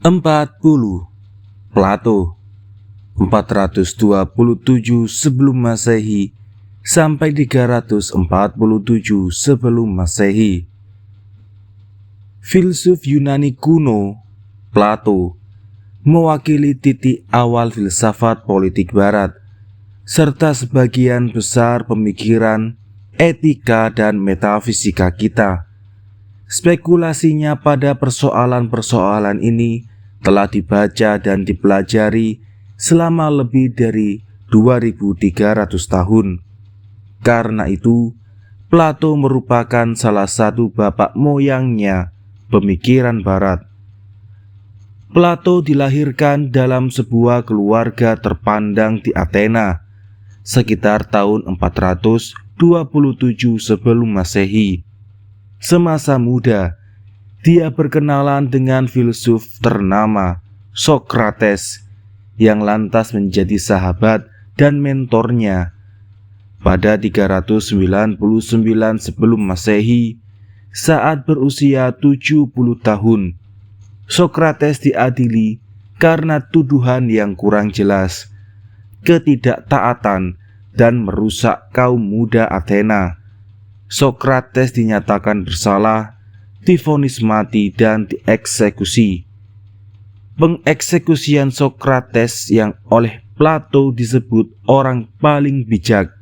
40. Plato 427 sebelum Masehi sampai 347 sebelum Masehi. Filsuf Yunani kuno, Plato, mewakili titik awal filsafat politik barat, serta sebagian besar pemikiran, etika, dan metafisika kita. Spekulasinya pada persoalan-persoalan ini telah dibaca dan dipelajari selama lebih dari 2300 tahun. Karena itu, Plato merupakan salah satu bapak moyangnya pemikiran barat. Plato dilahirkan dalam sebuah keluarga terpandang di Athena sekitar tahun 427 sebelum Masehi. Semasa muda, dia berkenalan dengan filsuf ternama Sokrates yang lantas menjadi sahabat dan mentornya. Pada 399 sebelum Masehi, saat berusia 70 tahun, Sokrates diadili karena tuduhan yang kurang jelas, ketidaktaatan, dan merusak kaum muda Athena. Sokrates dinyatakan bersalah, divonis mati, dan dieksekusi. Pengeksekusian Sokrates yang oleh Plato disebut orang paling bijak,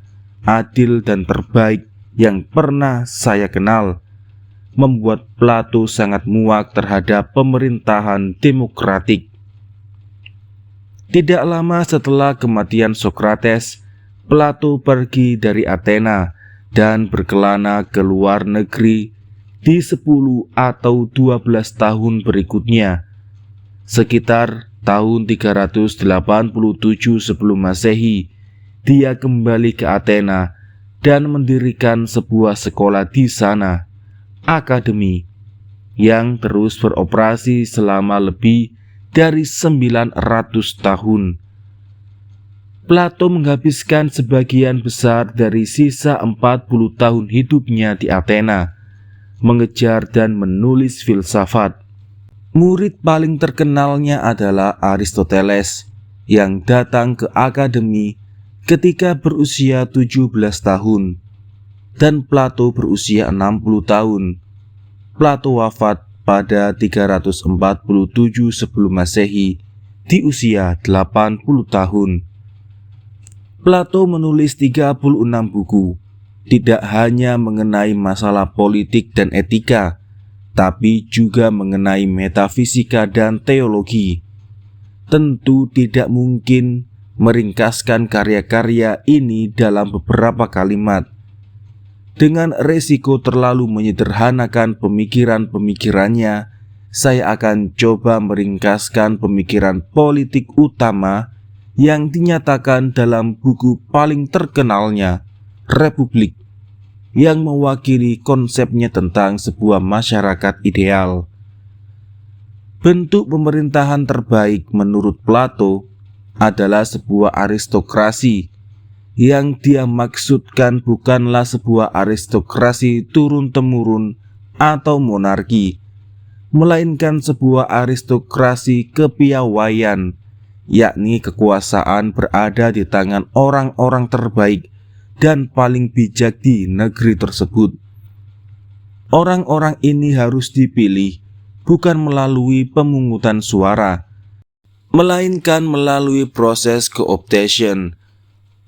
adil, dan terbaik yang pernah saya kenal, membuat Plato sangat muak terhadap pemerintahan demokratik. Tidak lama setelah kematian Sokrates, Plato pergi dari Athena dan berkelana ke luar negeri di 10 atau 12 tahun berikutnya. Sekitar tahun 387 sebelum Masehi, dia kembali ke Athena dan mendirikan sebuah sekolah di sana, akademi, yang terus beroperasi selama lebih dari 900 tahun. Plato menghabiskan sebagian besar dari sisa 40 tahun hidupnya di Athena, mengejar dan menulis filsafat. Murid paling terkenalnya adalah Aristoteles yang datang ke akademi ketika berusia 17 tahun dan Plato berusia 60 tahun. Plato wafat pada 347 sebelum Masehi di usia 80 tahun. Plato menulis 36 buku, tidak hanya mengenai masalah politik dan etika, tapi juga mengenai metafisika dan teologi. Tentu tidak mungkin meringkaskan karya-karya ini dalam beberapa kalimat. Dengan resiko terlalu menyederhanakan pemikiran-pemikirannya, saya akan coba meringkaskan pemikiran politik utama yang dinyatakan dalam buku paling terkenalnya, Republik, yang mewakili konsepnya tentang sebuah masyarakat ideal. Bentuk pemerintahan terbaik menurut Plato adalah sebuah aristokrasi. Yang dia maksudkan bukanlah sebuah aristokrasi turun-temurun atau monarki, melainkan sebuah aristokrasi kepiawaian, yakni kekuasaan berada di tangan orang-orang terbaik dan paling bijak di negeri tersebut. Orang-orang ini harus dipilih bukan melalui pemungutan suara, melainkan melalui proses cooptation.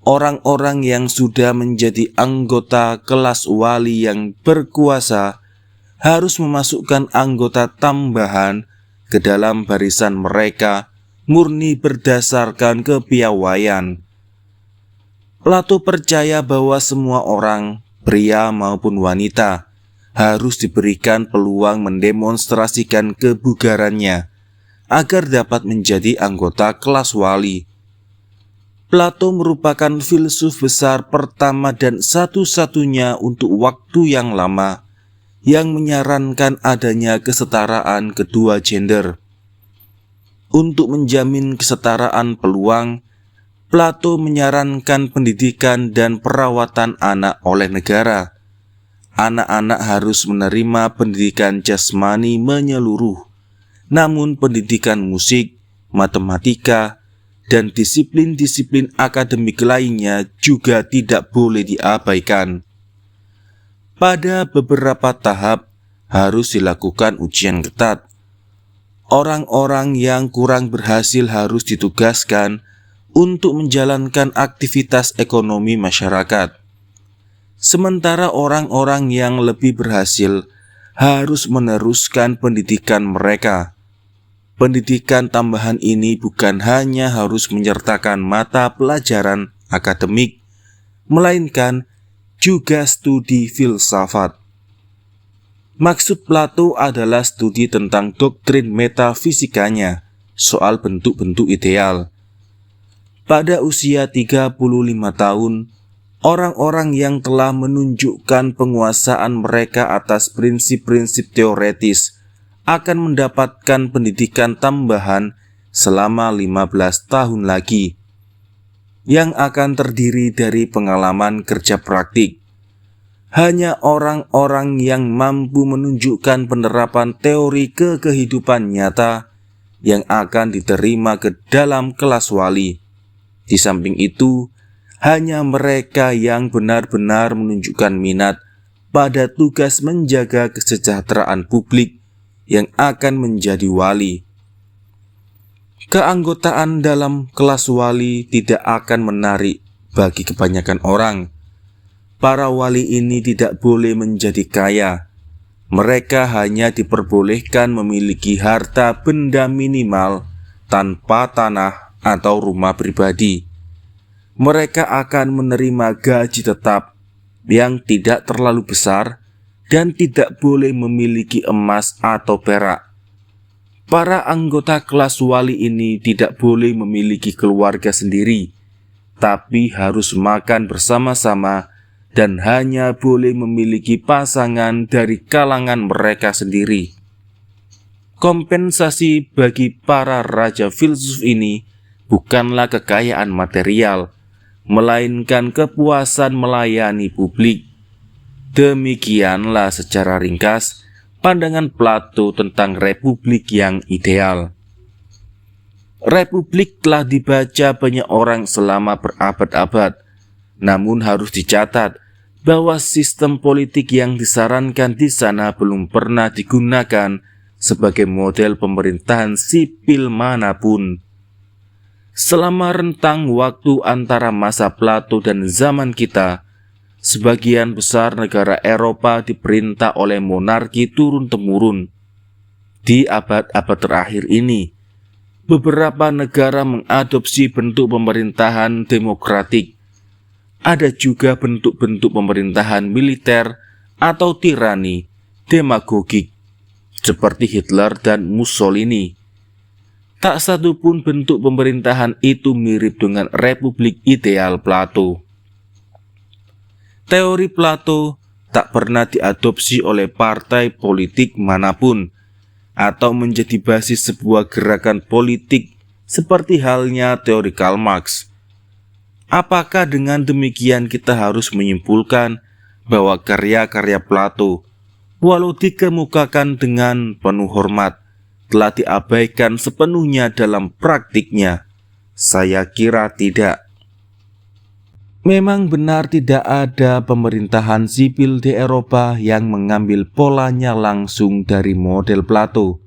Orang-orang yang sudah menjadi anggota kelas wali yang berkuasa harus memasukkan anggota tambahan ke dalam barisan mereka murni berdasarkan kepiawaian. Plato percaya bahwa semua orang, pria maupun wanita, harus diberikan peluang mendemonstrasikan kebugarannya agar dapat menjadi anggota kelas wali. Plato merupakan filsuf besar pertama dan satu-satunya untuk waktu yang lama yang menyarankan adanya kesetaraan kedua gender. Untuk menjamin kesetaraan peluang, Plato menyarankan pendidikan dan perawatan anak oleh negara. Anak-anak harus menerima pendidikan jasmani menyeluruh Namun pendidikan musik, matematika, dan disiplin-disiplin akademik lainnya juga tidak boleh diabaikan. Pada beberapa tahap harus dilakukan ujian ketat. Orang-orang yang kurang berhasil harus ditugaskan untuk menjalankan aktivitas ekonomi masyarakat. Sementara orang-orang yang lebih berhasil harus meneruskan pendidikan mereka. Pendidikan tambahan ini bukan hanya harus menyertakan mata pelajaran akademik, melainkan juga studi filsafat. Maksud Plato adalah studi tentang doktrin metafisikanya, soal bentuk-bentuk ideal. Pada usia 35 tahun, orang-orang yang telah menunjukkan penguasaan mereka atas prinsip-prinsip teoretis akan mendapatkan pendidikan tambahan selama 15 tahun lagi, yang akan terdiri dari pengalaman kerja praktik. Hanya orang-orang yang mampu menunjukkan penerapan teori ke kehidupan nyata yang akan diterima ke dalam kelas wali. Di samping itu, hanya mereka yang benar-benar menunjukkan minat pada tugas menjaga kesejahteraan publik yang akan menjadi wali. Keanggotaan dalam kelas wali tidak akan menarik bagi kebanyakan orang. Para wali ini tidak boleh menjadi kaya. Mereka hanya diperbolehkan memiliki harta benda minimal tanpa tanah atau rumah pribadi. Mereka akan menerima gaji tetap yang tidak terlalu besar dan tidak boleh memiliki emas atau perak. Para anggota kelas wali ini tidak boleh memiliki keluarga sendiri, tapi harus makan bersama-sama dan hanya boleh memiliki pasangan dari kalangan mereka sendiri. Kompensasi bagi para raja filsuf ini bukanlah kekayaan material, melainkan kepuasan melayani publik. Demikianlah secara ringkas pandangan Plato tentang republik yang ideal. Republik telah dibaca banyak orang selama berabad-abad. Namun harus dicatat bahwa sistem politik yang disarankan di sana belum pernah digunakan sebagai model pemerintahan sipil manapun. Selama rentang waktu antara masa Plato dan zaman kita, sebagian besar negara Eropa diperintah oleh monarki turun-temurun. Di abad-abad terakhir ini, beberapa negara mengadopsi bentuk pemerintahan demokratik. Ada juga bentuk-bentuk pemerintahan militer atau tirani demagogik seperti Hitler dan Mussolini. Tak satu pun bentuk pemerintahan itu mirip dengan republik ideal Plato. Teori Plato tak pernah diadopsi oleh partai politik manapun atau menjadi basis sebuah gerakan politik seperti halnya teori Karl Marx. Apakah dengan demikian kita harus menyimpulkan bahwa karya-karya Plato, walau dikemukakan dengan penuh hormat, telah diabaikan sepenuhnya dalam praktiknya? Saya kira tidak. Memang benar tidak ada pemerintahan sipil di Eropa yang mengambil polanya langsung dari model Plato,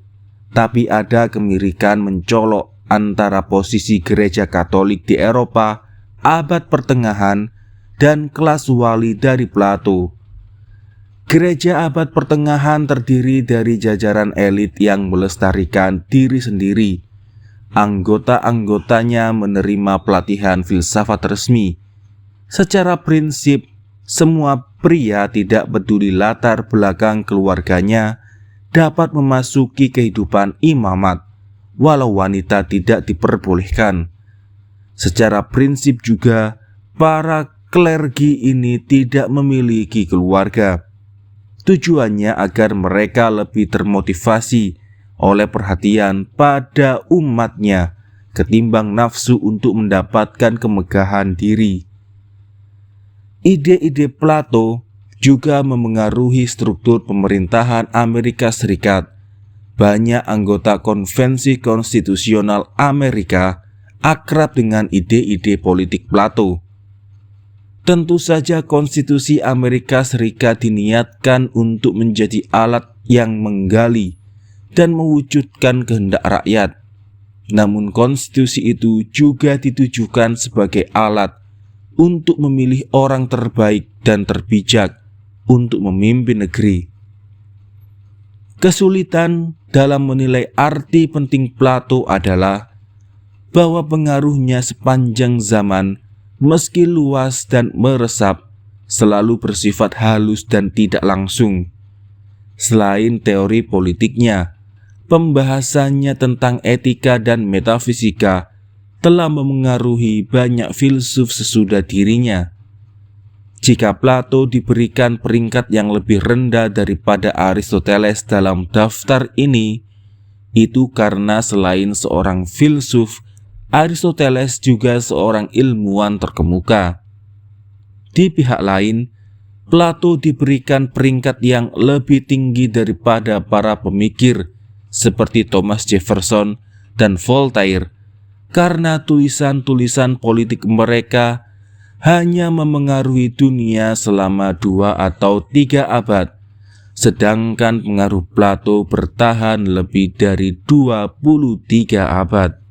tapi ada kemirikan mencolok antara posisi gereja Katolik di Eropa abad pertengahan dan kelas wali dari Plato. Gereja abad pertengahan terdiri dari jajaran elit yang melestarikan diri sendiri. Anggota-anggotanya menerima pelatihan filsafat resmi. Secara prinsip, semua pria tidak peduli latar belakang keluarganya dapat memasuki kehidupan imamat, walau wanita tidak diperbolehkan. Secara prinsip juga, para klergi ini tidak memiliki keluarga. Tujuannya agar mereka lebih termotivasi oleh perhatian pada umatnya ketimbang nafsu untuk mendapatkan kemegahan diri. Ide-ide Plato juga memengaruhi struktur pemerintahan Amerika Serikat. banyak anggota konvensi konstitusional Amerika akrab dengan ide-ide politik Plato. Tentu saja konstitusi Amerika Serikat diniatkan untuk menjadi alat yang menggali dan mewujudkan kehendak rakyat. Namun konstitusi itu juga ditujukan sebagai alat untuk memilih orang terbaik dan terbijak untuk memimpin negeri. Kesulitan dalam menilai arti penting Plato adalah bahwa pengaruhnya sepanjang zaman, meski luas dan meresap, selalu bersifat halus dan tidak langsung. Selain teori politiknya, pembahasannya tentang etika dan metafisika telah memengaruhi banyak filsuf sesudah dirinya. Jika Plato diberikan peringkat yang lebih rendah daripada Aristoteles dalam daftar ini, itu karena selain seorang filsuf, Aristoteles juga seorang ilmuwan terkemuka. Di pihak lain, Plato diberikan peringkat yang lebih tinggi daripada para pemikir seperti Thomas Jefferson dan Voltaire, karena tulisan-tulisan politik mereka hanya memengaruhi dunia selama 2 atau 3 abad, sedangkan pengaruh Plato bertahan lebih dari 23 abad.